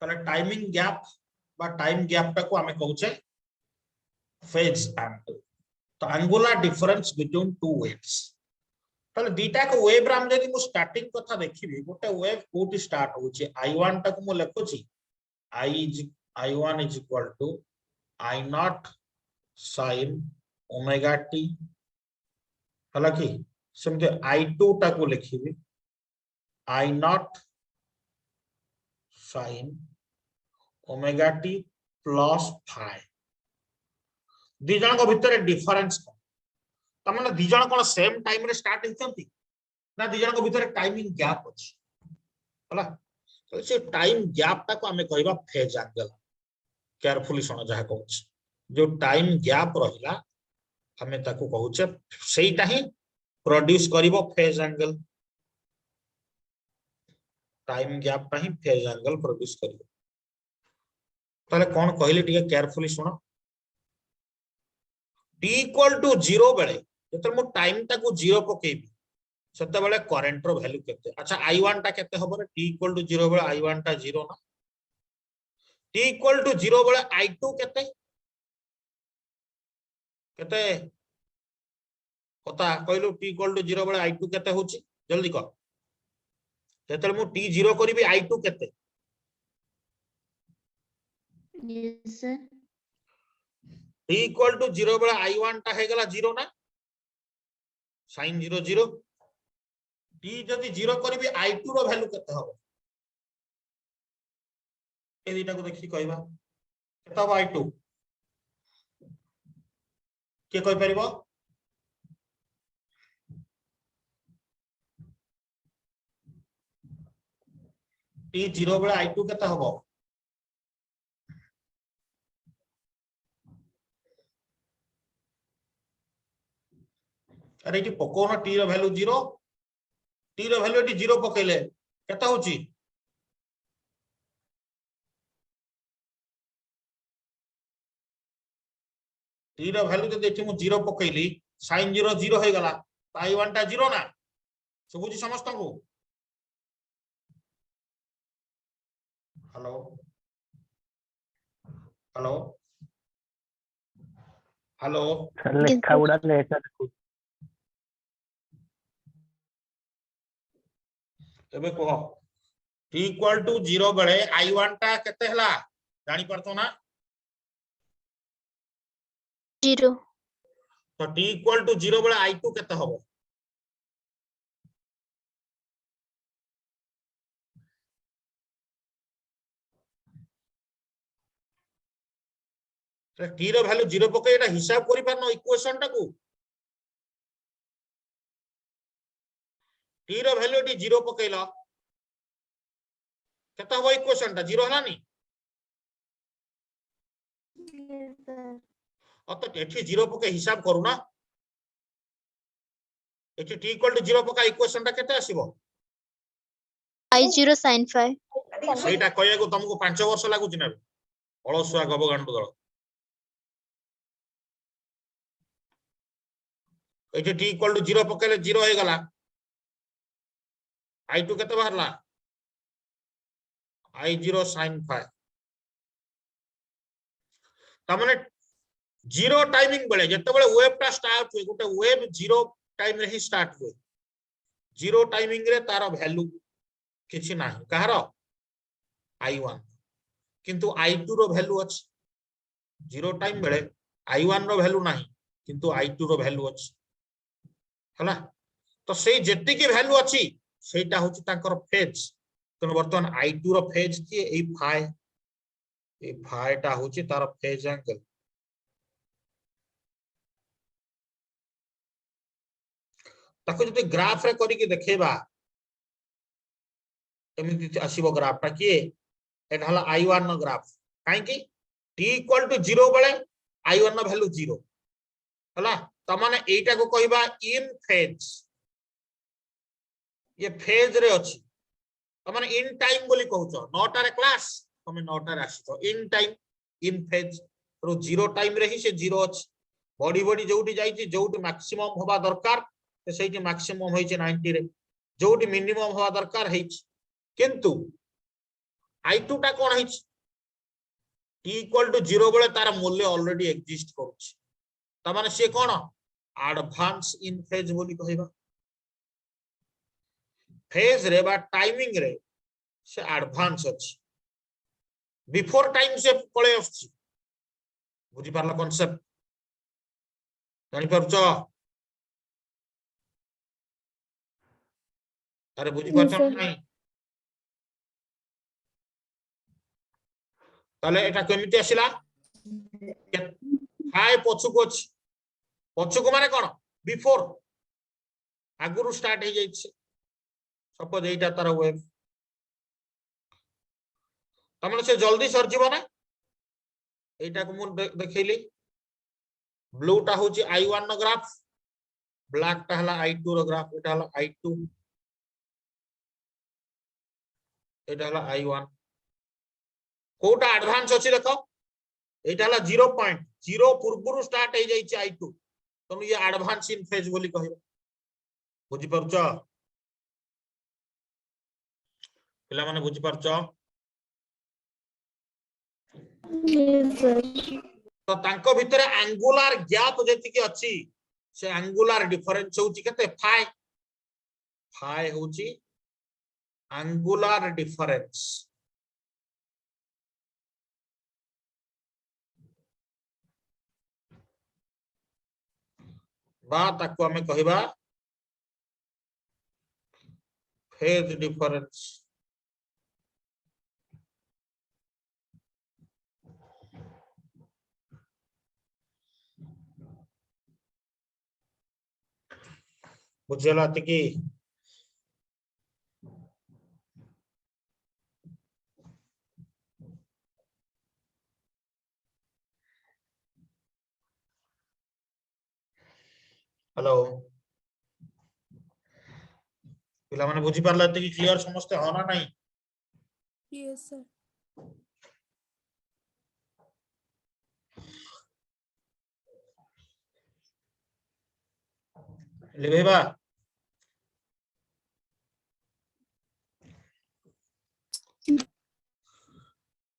ताले timing gap बा time gap टा को हमें कहउछे फेज एंगल। तो angular difference between two waves ताले दीटा को वेव राम जदी मु स्टार्टिंग कथा देखिबी गोटे वेव कोठी स्टार्ट होउछे I1 टा को मु लेखुची I1 is equal to I naught sin omega t हला कि सेमते I2 टा को लिखिबी I naught sin omega t plus phi दी जन को भितर डिफरेंस तमने दी जन कोन सेम टाइम रे स्टार्ट हिचंती ना दी जन को भितर टाइमिंग गैप अछि हला। तो से टाइम गैप ता को हमें कहबा फेज एंगल। केयरफुली सुनो जहा कहउछ जो टाइम गैप रहिला हमें ताको कहउछे सेईटा ही प्रोड्यूस करिवो फेज एंगल। टाइम गैप ता ही फेज एंगल प्रोड्यूस करिवो। ताले कोन कहले टिके केयरफुली सुनो t इक्वल टू 0 बेले जते मु टाइम ताको 0 पकेबी सेते बेले करंट रो वैल्यू केते। अच्छा I1 टा केते हबो रे t इक्वल टू 0 बेले I1 टा 0 ना t इक्वल टू 0 बेले I2 केते केते पता कहलु t इक्वल टू 0 बेले I2 केते होची जल्दी कह जेते मु t 0 करिवि I2 केते। Yes sir t equal to 0 बेले I1 टा हे गला 0 ना sin 0 0 t जदी 0 करिवि I2 रो वैल्यू केते हबो ए दिटा को देखि कहबा केते हबो I2 के कहि परिबो t 0 बेले I2 केते हबो अरे इटी पकोना t रो वैल्यू 0 t रो वैल्यू इटी 0 पकेले केता होची t रो वैल्यू जदि इटी मु 0 पकेली sin 0 0 हे गला I1 टा 0 ना सबुची समस्त को। हेलो हेलो हेलो लेखा उड़ा लेखा एबे कह t इक्वल टू 0 बेले I1 टा केते हला जानि परतो ना 0 तो t इक्वल टू 0 बेले I2 केते हबो t रो वैल्यू 0 पके एटा हिसाब करि परनो इक्वेशन टा को t रो वैल्यू टी 0 पकेला केते हबो इक्वेशन टा 0 हलानी तो एठी 0 पके हिसाब करू ना एठी t इक्वल टू 0 पका इक्वेशन टा केते आसीबो I0 sin phi सेटा कहया को तुमको 5 वर्ष लागु चिना अलसुआ गब गांडू दल एठी t इक्वल टू 0 पकेले 0 हे गला I2 केते बाहरला I0 sin phi तमने 0 टाइमिंग बेले जते बेले वेव टा स्टार्ट होय गोटे वेव 0 टाइम रे ही स्टार्ट होय 0 टाइमिंग रे तार वैल्यू किछि नाही कहार I1 किंतु I2 रो वैल्यू अछि 0 टाइम बेले I1 रो वैल्यू नाही किंतु I2 रो वैल्यू अछि हला। तो सेई जेति की वैल्यू अछि सेटा होछि तांकर फेज तन वर्तमान I2 रो फेज की ए फाई टा होछि तार फेज एंगल ताको जति ग्राफ रे करी के देखेबा एमिति आसीबो ग्राफ टा की एटा हला I1 नो ग्राफ काई की t इक्वल टू 0 बेले I1 नो वैल्यू 0 हला त माने एटा को कहबा इन फेज ये फेज रे अछि त माने इन टाइम बोली कहउछो नोटा रे क्लास तमे नोटा रे आसीतो इन टाइम इन फेज रो 0 टाइम रे ही से 0 अछि बॉडी बॉडी जोटी जाईची जोटी मैक्सिमम होबा दरकार ते सेठी मैक्सिमम होईचे 90 रे जोटी मिनिमम होबा दरकार हेछि किंतु I2 टा कोन हिच t इक्वल टू 0 बेले तार मूल्य ऑलरेडी एग्जिस्ट करूछ त माने से कोन एडवांस इन फेज बोली कहबा फेज रे बा टाइमिंग रे से एडवांस अछि बिफोर टाइम से पळे आछि बुझी पारला कांसेप्ट जानि परछो अरे बुझी परछो नाही ताले एटा केमिति आसिला हाय पछुको अछि पछुको माने कोन बिफोर आगुरु स्टार्ट हे जाय छै सपोज एटा तार वेव तमने से जल्दी सर जीवो ना एटा को मु देखैली ब्लू टा होची I1 नो ग्राफ ब्लैक टा हला I2 रो ग्राफ एटा हला I2 एटा हला I1 कोटा एडवांस अछि देखो एटा हला 0.0 पूर्वरु स्टार्ट हे जाय छै I2 तनु ये एडवांस इन फेज बोली कहबो बुझी परछो पिला माने बुझी परछो तो तांको भितरे एंगुलर गैप जेति के अछि से एंगुलर डिफरेंस होची केते फाई फाई होची एंगुलर डिफरेंस बा ताको हमें कहिबा फेज डिफरेंस बुझला तकी हेलो पिला माने बुझी पारला तकी क्लियर समस्त होना नहीं यस सर लेबेबा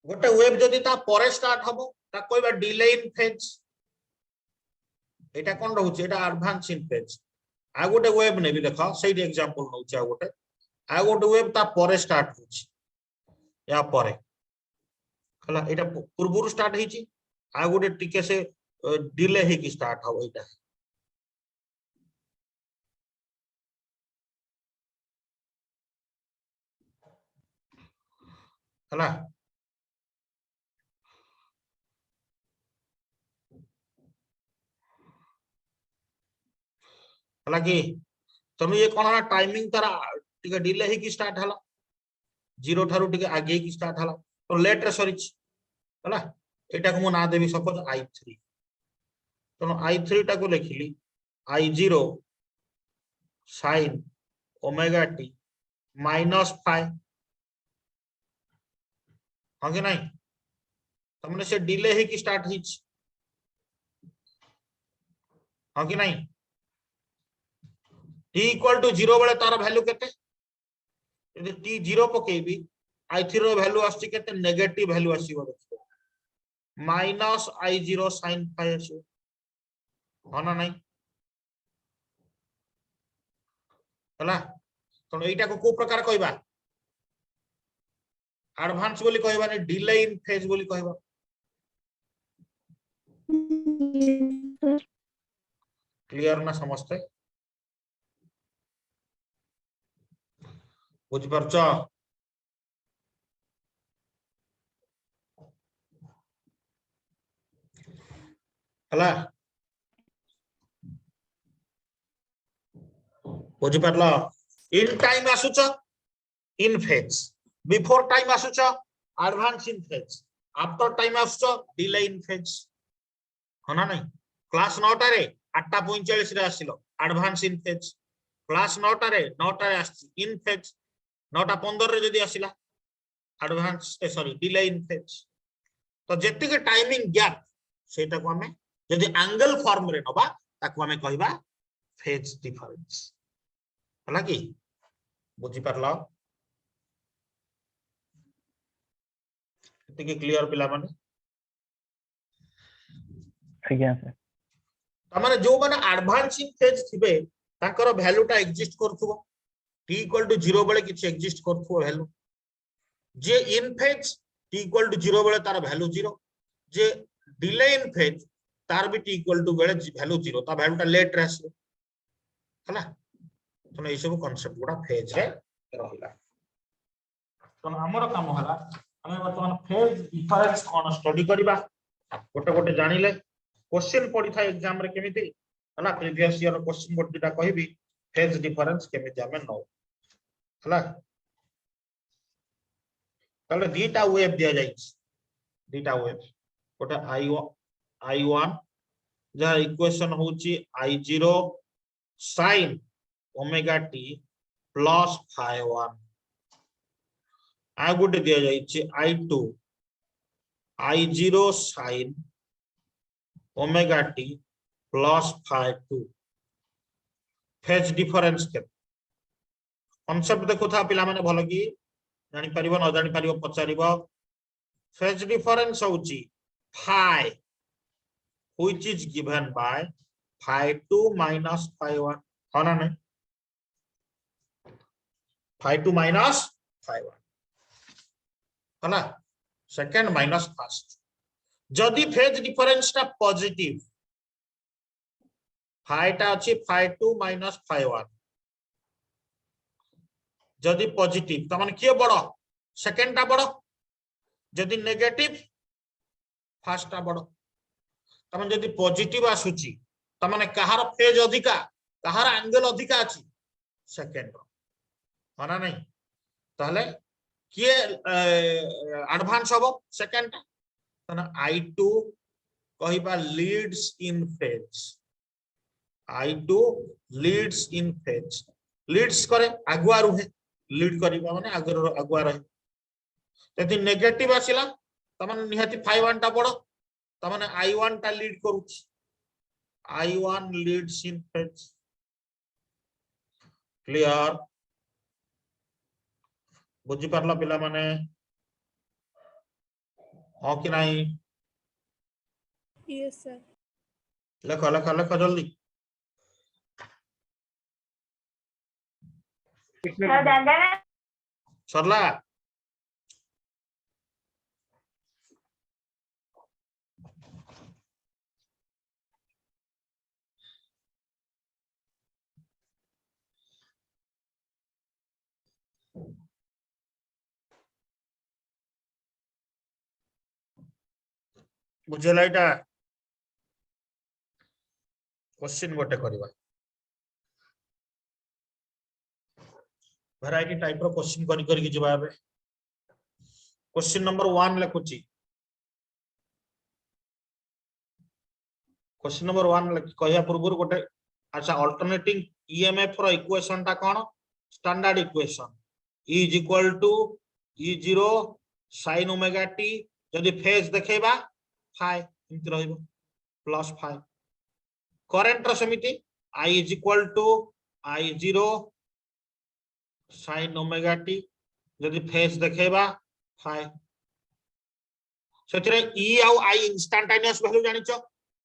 गोटे वेव जदी ता परे स्टार्ट हबो ता कोइबा delay in phase Etah cone रहउछ Etah advance in phase आ गोटे वेव नेबी देखो सेही एग्जांपल नउछ आ गोटे वेव ता परे स्टार्ट होछ या परे हला एटा पूर्वरु स्टार्ट हेची आ गोटे टिके से डिले हे की स्टार्ट हबो एटा हला हला की तनु ये कोन हला टाइमिंग तारा टिके डिले हे की स्टार्ट हला 0 थारु टिके आगे की स्टार्ट हला तो लेट रे सरीच हला एटा को मु ना देबी सपोज I3 तनु I3 टा को लिखिली I0 sin omega t minus 5 हां नहीं तमने से डिले हे की स्टार्ट हिच हां कि नहीं t इक्वल टू 0 बेले तार वैल्यू केते यदि t 0 पकेबी I3 रो वैल्यू आसी केते नेगेटिव वैल्यू आसीबो देखो माइनस I0 sin 5 आसी होना नहीं हला तो एटा को प्रकार कहबा एडवांस बोली कहबा ने डिले इन फेज बोली कहबा क्लियर ना समझते बुझ परछो हला बुझ परला इन टाइम आसुच इन फेज बिफोर टाइम आसुच advance in phase after time आसुच डिले इन फेज होना नहीं क्लास 9 टा रे 8:45 रे आसिलो एडवांस इन फेज क्लास 9 टा रे आसी इन फेज 9:15 रे जदी आसिला advance sorry delay in phase तो जेति के टाइमिंग गैप सेटा को हमें जदी एंगल फॉर्म रे नबा ताको हमें कहबा फेज डिफरेंस हला की बुझी परला एतिके क्लियर पिला माने आज्ञा सर तमाने जो माने एडवांसिंग फेज थिबे ताकर वैल्यूटा एग्जिस्ट करथुबो t = 0 बेले किछ एग्जिस्ट करथुबो वैल्यू जे इन फेज t = 0 बेले तार value 0 J delay in phase तार भी t = बेले वैल्यू 0 ता वैल्यूटा लेट रे आसी हला तो ए सब कांसेप्ट गुडा फेज रे रहला तो हमर काम हला हमें वर्तमान फेज डिफरेंस कोन स्टडी करबा गोटे गोटे जानिले क्वेश्चन पड़ी था एग्जाम रे केमिति हला प्रीवियस ईयर क्वेश्चन गोटेटा कहबी फेज डिफरेंस केमिति हमें नो हला तले दीटा वेव दिया जाई दीटा वेव गोटे i1 जहा इक्वेशन होची i0 sin omega t plus phi1 आ गोटे दिया जाई i2 i0 sin omega t plus phi2 phase difference के कांसेप्ट देखो था पिला माने भलो की जानि परिबो न जानि परिबो पचारिबो फेज डिफरेंस होची phi which is given by phi2 minus phi1 होना नहीं phi2 minus phi1 हला सेकंड माइनस फर्स्ट जदि फेज डिफरेंस टा पॉजिटिव phi टा अछि phi2 minus phi1 जदि पॉजिटिव त माने के बडो सेकंड टा बडो जदि नेगेटिव फर्स्ट टा बडो त माने जदि पॉजिटिव आसुची त माने कहार फेज अधिका कहार एंगल अधिका अछि सेकंड रो माना नहीं ताले किए एडवांस हबो सेकंड ता i2 कहिबा leads in phase i2 leads in phase leads करे अगुआ रुहे लीड करिबा माने अगुआ रहे यदि नेगेटिव आसिला त माने निहाती phi1 टा बडो त माने i1 टा लीड करूची i1 Leeds in phase clear बुझी पारला पिला माने हो कि नहीं Yes, sir. लिखो लिखो लिखो जल्दी सरला बुझेला एटा क्वेश्चन गोटे करबा वैरायटी टाइप रो क्वेश्चन करी कि जवाब क्वेश्चन नंबर 1 लिखुची क्वेश्चन नंबर 1 कहया पूर्व गोटे अच्छा अल्टरनेटिंग ईएमएफ रो इक्वेशन ता कोन standard equation E = E0 sin omega t जदि फेज देखेबा phi इंत रहइबो प्लस phi करंट रो समिति I = I0 sin omega t जदि फेज देखेबा phi सेथिरे E और I इंस्टेंटेनियस वैल्यू जानिचो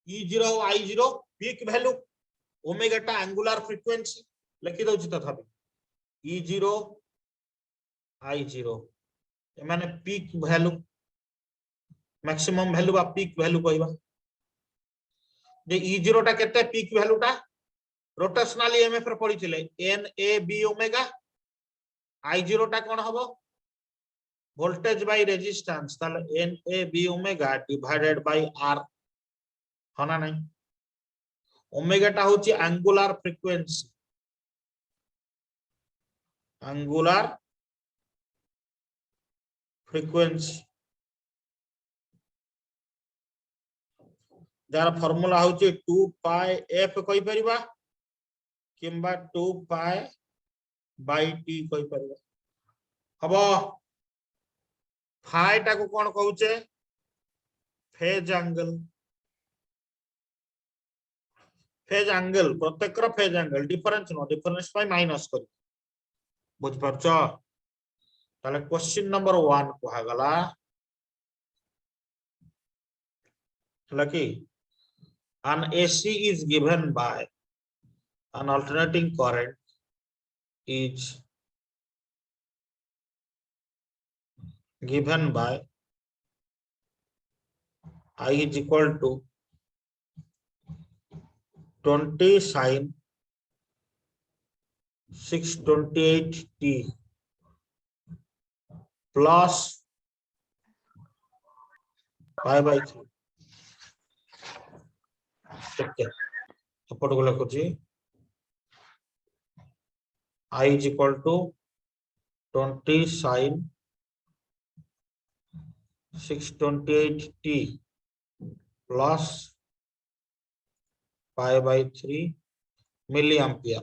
E0 और I0 पीक वैल्यू ओमेगा टा एंगुलर फ्रीक्वेंसी लिखि दउची तथापि E0 I0 माने पीक वैल्यू मैक्सिमम वैल्यू बा पीक वैल्यू कहबा जे E0 टा केते पीक वैल्यू टा रोटेशनल ईएमएफ रे पडिथिले NAB ओमेगा I0 टा कोन हबो वोल्टेज बाय रेजिस्टेंस ताले NAB omega divided by R होना नहीं ओमेगा टा होची angular frequency angular frequency jar formula होची 2 पाई f कहि परिबा किंबा 2 पाई बाय t कहि परिबा हबो फाई टा को कोन कहउचे फेज एंगल प्रत्येक रो phase angle difference no difference by minus करी बुझ परछो ताले क्वेश्चन नंबर 1 को हागला Lucky. An AC is given by an alternating current is given by I is equal to 20 sin 628t plus pi by 3. Okay. ଏପଟକୁ ଲେଖୁଛି I is equal to 20 sin 628t plus pi by 3 milli ampere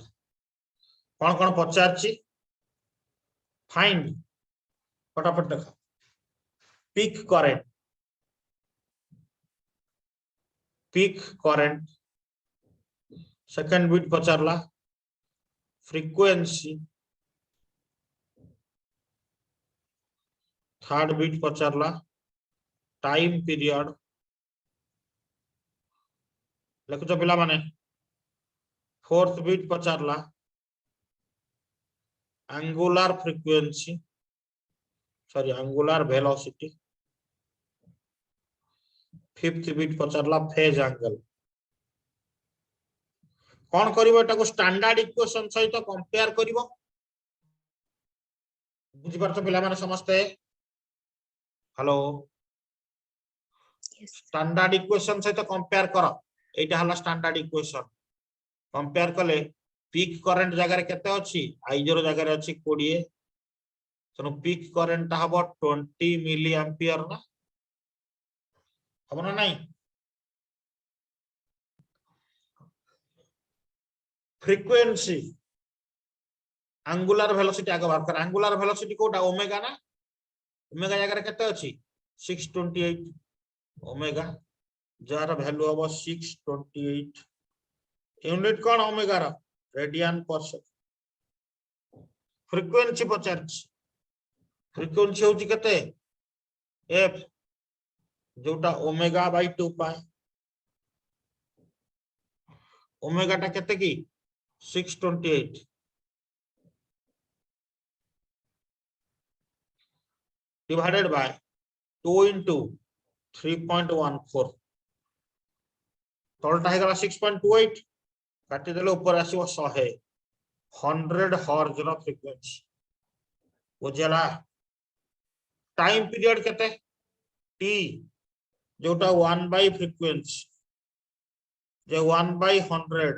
कौन पचारछि find फटाफट देखा peak current second bit पचारला frequency third bit पचारला time period लिखुच पिला माने फोर्थ बीट पचारला angular frequency sorry angular velocity fifth bit पचारला फेज एंगल कौन करिवो एटा को स्टैंडर्ड इक्वेशन सहित कंपेयर करिवो बुझि परछो पिला माने समस्ते हेलो स्टैंडर्ड इक्वेशन सहित कंपेयर करो एटा हला स्टैंडर्ड इक्वेशन कंपेयर कले पीक करंट जगह रे केते अछि I0 जगह रे अछि 20 तनो पीक करंट हबो 20 मिली एम्पियर ना हमना नहीं फ्रीक्वेंसी एंगुलर वेलोसिटी आगे बात कर एंगुलर वेलोसिटी कोटा ओमेगा ना ओमेगा जगह रे केते अछि 628 ओमेगा जार वैल्यू हबो 628 यूनिट कौन ओमेगा रा रेडियन पर सेकंड फ्रीक्वेंसी पचारछि फ्रीक्वेंसी होची केते f जोटा ओमेगा बाय 2 पाई ओमेगा टा केते की 628 डिवाइडेड बाय 2 into 3.14 तलटा हेगला 6.28 काटी देले ऊपर आसीबो 100 हर्ट्ज रो फ्रीक्वेंसी बुझला टाइम पीरियड केते t जोटा 1 by frequency J 1 by 100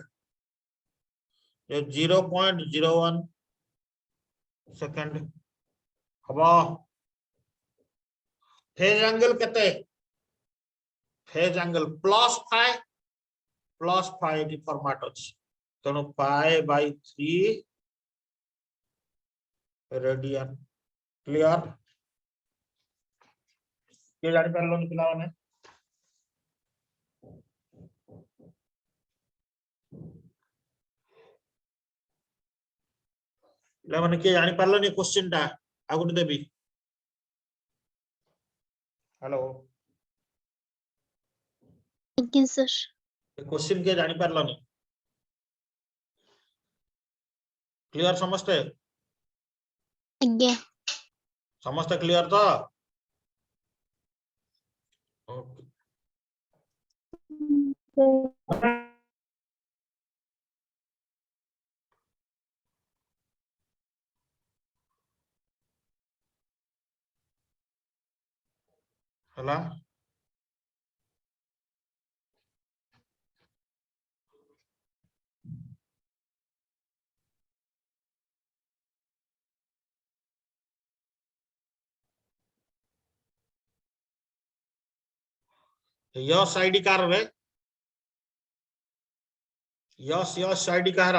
J 0.01 second हबो फेज एंगल केते phase angle plus 5 D format अछि तनो पाई बाय 3 रेडियन क्लियर के जानि परलो पिला माने पिला माने के जानि परलो नि क्वेश्चन टा आगुन देबी हेलो Again, sir. क्वेश्चन के जानि परलो नि क्लियर समझते Again. समझते क्लियर तो ओके हला यस आईडी कार रे यस आईडी कार